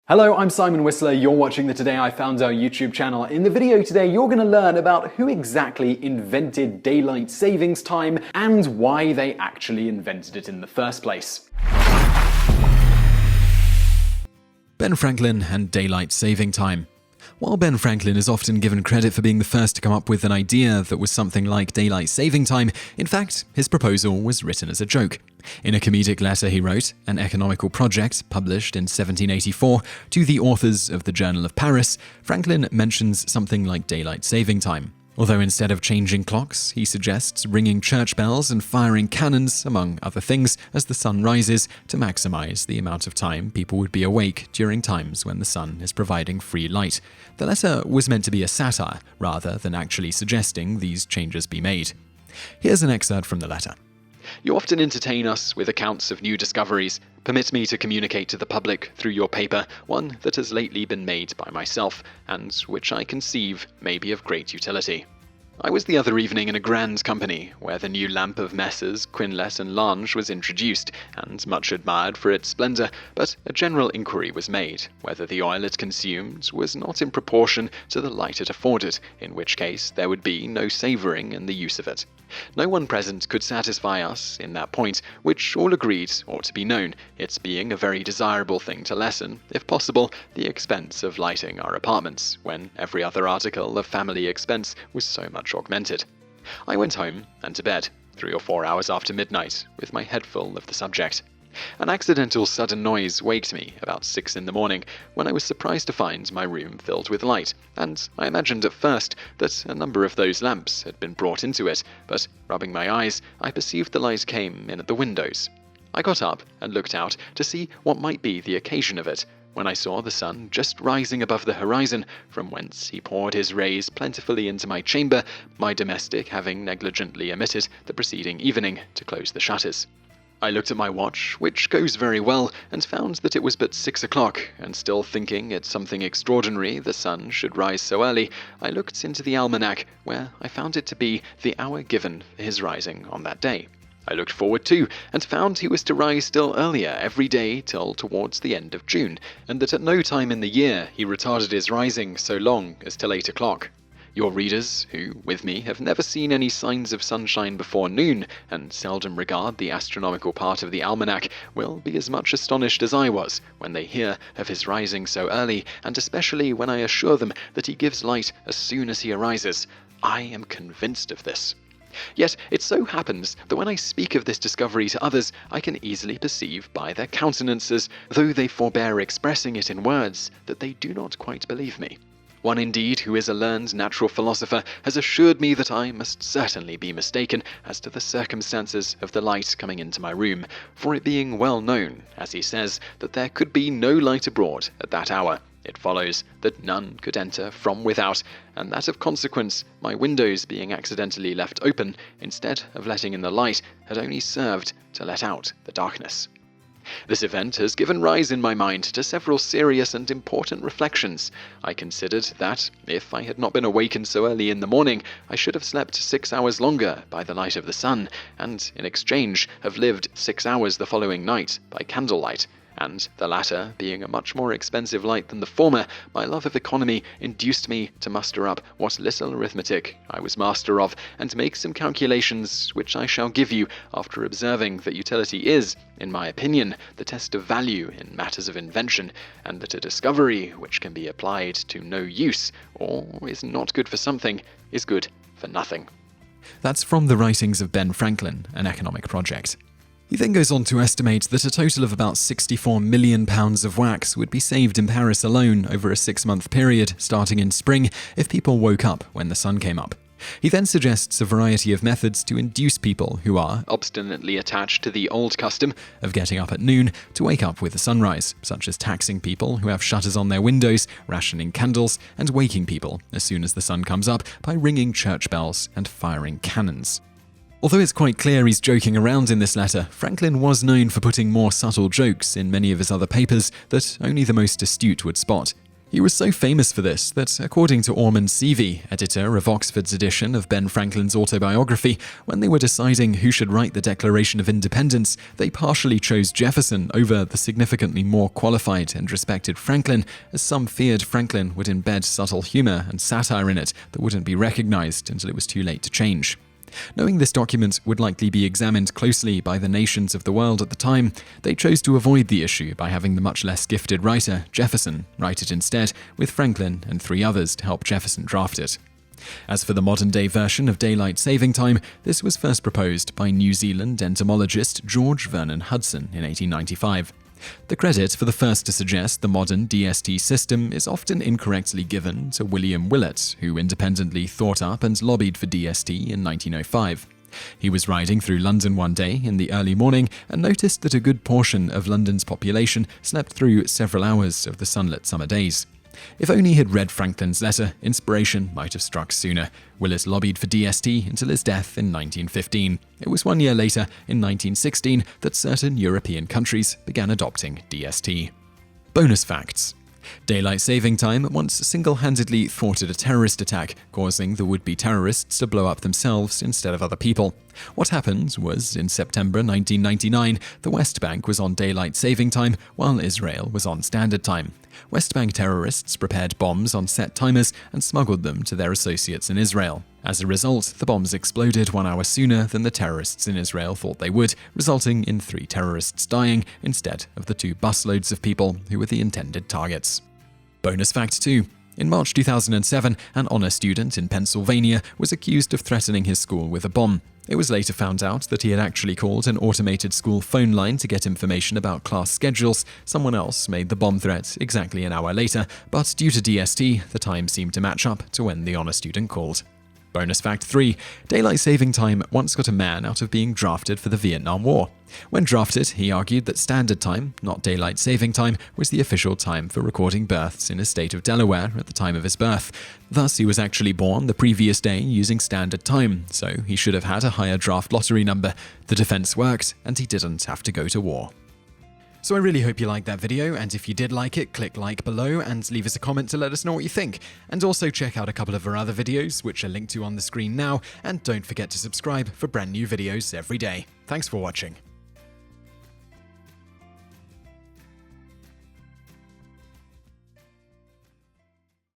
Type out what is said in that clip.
Hello, I'm Simon Whistler. You're watching the Today I Found Out YouTube channel. In the video today, you're going to learn about who exactly invented daylight savings time and why they actually invented it in the first place. Ben Franklin and daylight saving time. While Ben Franklin is often given credit for being the first to come up with an idea that was something like daylight saving time, in fact, his proposal was written as a joke. In a comedic letter he wrote, an Economical Project, published in 1784, to the authors of the Journal of Paris, Franklin mentions something like daylight saving time. Although instead of changing clocks, he suggests ringing church bells and firing cannons, among other things, as the sun rises to maximize the amount of time people would be awake during times when the sun is providing free light. The letter was meant to be a satire, rather than actually suggesting these changes be made. Here's an excerpt from the letter. You often entertain us with accounts of new discoveries. Permit me to communicate to the public through your paper one that has lately been made by myself, and which I conceive may be of great utility. I was the other evening in a grand company, where the new lamp of Messrs. Quinlet and Lange was introduced, and much admired for its splendour, but a general inquiry was made, whether the oil it consumed was not in proportion to the light it afforded, in which case there would be no savouring in the use of it. No one present could satisfy us in that point, which all agreed ought to be known, its being a very desirable thing to lessen, if possible, the expense of lighting our apartments, when every other article of family expense was so much augmented. I went home and to bed, 3 or 4 hours after midnight, with my head full of the subject. An accidental sudden noise waked me about 6 in the morning, when I was surprised to find my room filled with light, and I imagined at first that a number of those lamps had been brought into it, but rubbing my eyes, I perceived the light came in at the windows. I got up and looked out to see what might be the occasion of it, when I saw the sun just rising above the horizon, from whence he poured his rays plentifully into my chamber, my domestic having negligently omitted the preceding evening to close the shutters. I looked at my watch, which goes very well, and found that it was but 6 o'clock, and still thinking it something extraordinary the sun should rise so early, I looked into the almanac, where I found it to be the hour given for his rising on that day. I looked forward too, and found he was to rise still earlier every day till towards the end of June, and that at no time in the year he retarded his rising so long as till 8 o'clock. Your readers, who, with me, have never seen any signs of sunshine before noon, and seldom regard the astronomical part of the almanac, will be as much astonished as I was when they hear of his rising so early, and especially when I assure them that he gives light as soon as he arises. I am convinced of this. Yet it so happens that when I speak of this discovery to others, I can easily perceive by their countenances, though they forbear expressing it in words, that they do not quite believe me. One indeed, who is a learned natural philosopher, has assured me that I must certainly be mistaken as to the circumstances of the light coming into my room, for it being well known, as he says, that there could be no light abroad at that hour. It follows that none could enter from without, and that of consequence, my windows being accidentally left open, instead of letting in the light, had only served to let out the darkness. This event has given rise in my mind to several serious and important reflections. I considered that, if I had not been awakened so early in the morning, I should have slept 6 hours longer by the light of the sun, and, in exchange, have lived 6 hours the following night by candlelight. And, the latter being a much more expensive light than the former, my love of economy induced me to muster up what little arithmetic I was master of, and make some calculations which I shall give you after observing that utility is, in my opinion, the test of value in matters of invention, and that a discovery which can be applied to no use, or is not good for something, is good for nothing. That's from the writings of Ben Franklin, an Economic Project. He then goes on to estimate that a total of about £64 million of wax would be saved in Paris alone over a 6-month period, starting in spring, if people woke up when the sun came up. He then suggests a variety of methods to induce people who are Obstinately attached to the old custom of getting up at noon to wake up with the sunrise, such as taxing people who have shutters on their windows, rationing candles, and waking people as soon as the sun comes up by ringing church bells and firing cannons. Although it's quite clear he's joking around in this letter, Franklin was known for putting more subtle jokes in many of his other papers that only the most astute would spot. He was so famous for this that, according to Ormond Seavey, editor of Oxford's edition of Ben Franklin's autobiography, when they were deciding who should write the Declaration of Independence, they partially chose Jefferson over the significantly more qualified and respected Franklin, as some feared Franklin would embed subtle humor and satire in it that wouldn't be recognized until it was too late to change. Knowing this document would likely be examined closely by the nations of the world at the time, they chose to avoid the issue by having the much less gifted writer, Jefferson, write it instead, with Franklin and 3 others to help Jefferson draft it. As for the modern-day version of daylight saving time, this was first proposed by New Zealand entomologist George Vernon Hudson in 1895. The credit for the first to suggest the modern DST system is often incorrectly given to William Willett, who independently thought up and lobbied for DST in 1905. He was riding through London one day in the early morning and noticed that a good portion of London's population slept through several hours of the sunlit summer days. If only he had read Franklin's letter, inspiration might have struck sooner. Willett lobbied for DST until his death in 1915. It was 1 year later, in 1916, that certain European countries began adopting DST. Bonus facts. Daylight saving time once single-handedly thwarted a terrorist attack, causing the would-be terrorists to blow up themselves instead of other people. What happened was, in September 1999, the West Bank was on daylight saving time, while Israel was on standard time. West Bank terrorists prepared bombs on set timers and smuggled them to their associates in Israel. As a result, the bombs exploded 1 hour sooner than the terrorists in Israel thought they would, resulting in 3 terrorists dying instead of the 2 busloads of people who were the intended targets. Bonus fact 2. In March 2007, an honor student in Pennsylvania was accused of threatening his school with a bomb. It was later found out that he had actually called an automated school phone line to get information about class schedules. Someone else made the bomb threat exactly an hour later, but due to DST, the time seemed to match up to when the honor student called. Bonus fact 3. Daylight saving time once got a man out of being drafted for the Vietnam War. When drafted, he argued that standard time, not daylight saving time, was the official time for recording births in his state of Delaware at the time of his birth. Thus, he was actually born the previous day using standard time, so he should have had a higher draft lottery number. The defense worked, and he didn't have to go to war. So I really hope you liked that video, and if you did like it, click like below and leave us a comment to let us know what you think. And also check out a couple of our other videos, which are linked to on the screen now, and don't forget to subscribe for brand new videos every day. Thanks for watching.